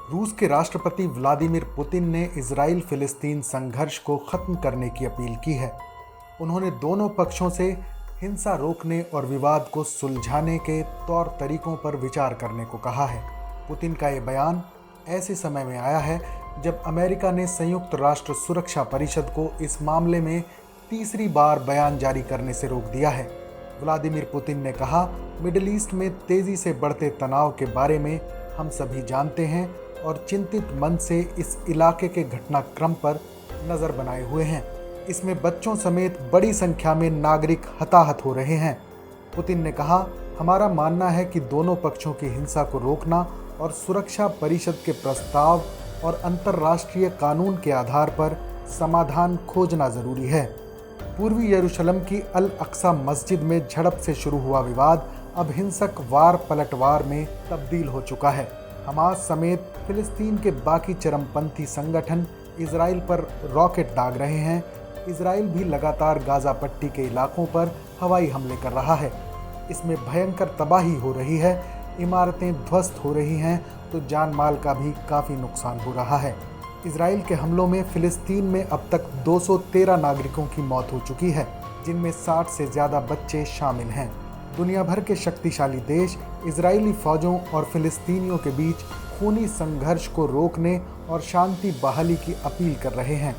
रूस के राष्ट्रपति व्लादिमीर पुतिन ने इजराइल फिलिस्तीन संघर्ष को खत्म करने की अपील की है। उन्होंने दोनों पक्षों से हिंसा रोकने और विवाद को सुलझाने के तौर तरीकों पर विचार करने को कहा है। पुतिन का ये बयान ऐसे समय में आया है जब अमेरिका ने संयुक्त राष्ट्र सुरक्षा परिषद को इस मामले में तीसरी बार बयान जारी करने से रोक दिया है। व्लादिमीर पुतिन ने कहा, मिडिल ईस्ट में तेजी से बढ़ते तनाव के बारे में हम सभी जानते हैं और चिंतित मन से इस इलाके के घटनाक्रम पर नज़र बनाए हुए हैं। इसमें बच्चों समेत बड़ी संख्या में नागरिक हताहत हो रहे हैं। पुतिन ने कहा, हमारा मानना है कि दोनों पक्षों की हिंसा को रोकना और सुरक्षा परिषद के प्रस्ताव और अंतर्राष्ट्रीय कानून के आधार पर समाधान खोजना जरूरी है। पूर्वी यरूशलेम की अल अक्सा मस्जिद में झड़प से शुरू हुआ विवाद अब हिंसक वार पलटवार में तब्दील हो चुका है। हमास समेत फिलिस्तीन के बाकी चरमपंथी संगठन इजराइल पर रॉकेट दाग रहे हैं। इजराइल भी लगातार गाजा पट्टी के इलाकों पर हवाई हमले कर रहा है। इसमें भयंकर तबाही हो रही है, इमारतें ध्वस्त हो रही हैं तो जान माल का भी काफ़ी नुकसान हो रहा है। इजराइल के हमलों में फिलिस्तीन में अब तक 213 नागरिकों की मौत हो चुकी है, जिनमें 60 से ज़्यादा बच्चे शामिल हैं। दुनिया भर के शक्तिशाली देश इजरायली फौजों और फिलिस्तीनियों के बीच खूनी संघर्ष को रोकने और शांति बहाली की अपील कर रहे हैं।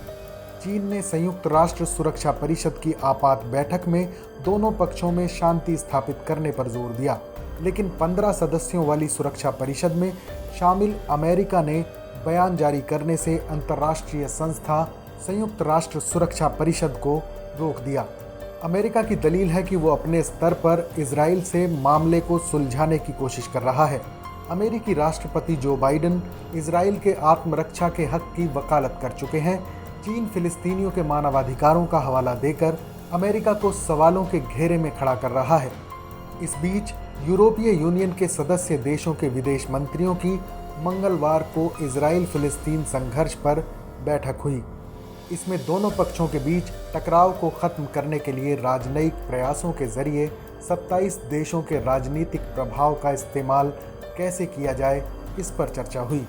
चीन ने संयुक्त राष्ट्र सुरक्षा परिषद की आपात बैठक में दोनों पक्षों में शांति स्थापित करने पर जोर दिया, लेकिन 15 सदस्यों वाली सुरक्षा परिषद में शामिल अमेरिका ने बयान जारी करने से अंतर्राष्ट्रीय संस्था संयुक्त राष्ट्र सुरक्षा परिषद को रोक दिया। अमेरिका की दलील है कि वो अपने स्तर पर इजराइल से मामले को सुलझाने की कोशिश कर रहा है। अमेरिकी राष्ट्रपति जो बाइडेन इजराइल के आत्मरक्षा के हक की वकालत कर चुके हैं। चीन फिलिस्तीनियों के मानवाधिकारों का हवाला देकर अमेरिका को सवालों के घेरे में खड़ा कर रहा है। इस बीच यूरोपीय यूनियन के सदस्य देशों के विदेश मंत्रियों की मंगलवार को इजराइल फिलिस्तीन संघर्ष पर बैठक हुई। इसमें दोनों पक्षों के बीच टकराव को खत्म करने के लिए राजनयिक प्रयासों के जरिए 27 देशों के राजनीतिक प्रभाव का इस्तेमाल कैसे किया जाए, इस पर चर्चा हुई।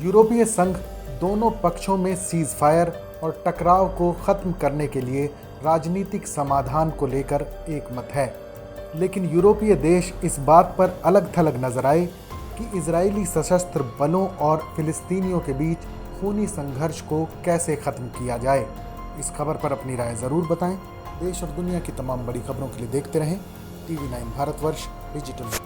यूरोपीय संघ दोनों पक्षों में सीज फायर और टकराव को खत्म करने के लिए राजनीतिक समाधान को लेकर एक मत है, लेकिन यूरोपीय देश इस बात पर अलग थलग नजर आए कि इजरायली सशस्त्र बलों और फिलिस्तीनियों के बीच खूनी संघर्ष को कैसे खत्म किया जाए। इस खबर पर अपनी राय जरूर बताएं। देश और दुनिया की तमाम बड़ी खबरों के लिए देखते रहें TV9 भारतवर्ष डिजिटल।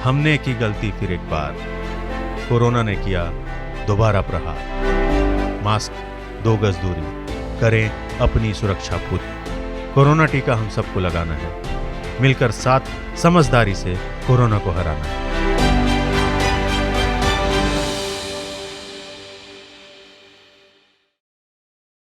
हमने की गलती फिर एक बार, कोरोना ने किया दोबारा प्रहार। मास्क, 2 गज दूरी, करें अपनी सुरक्षा खुद। कोरोना टीका हम सबको लगाना है, मिलकर साथ समझदारी से कोरोना को हराना है।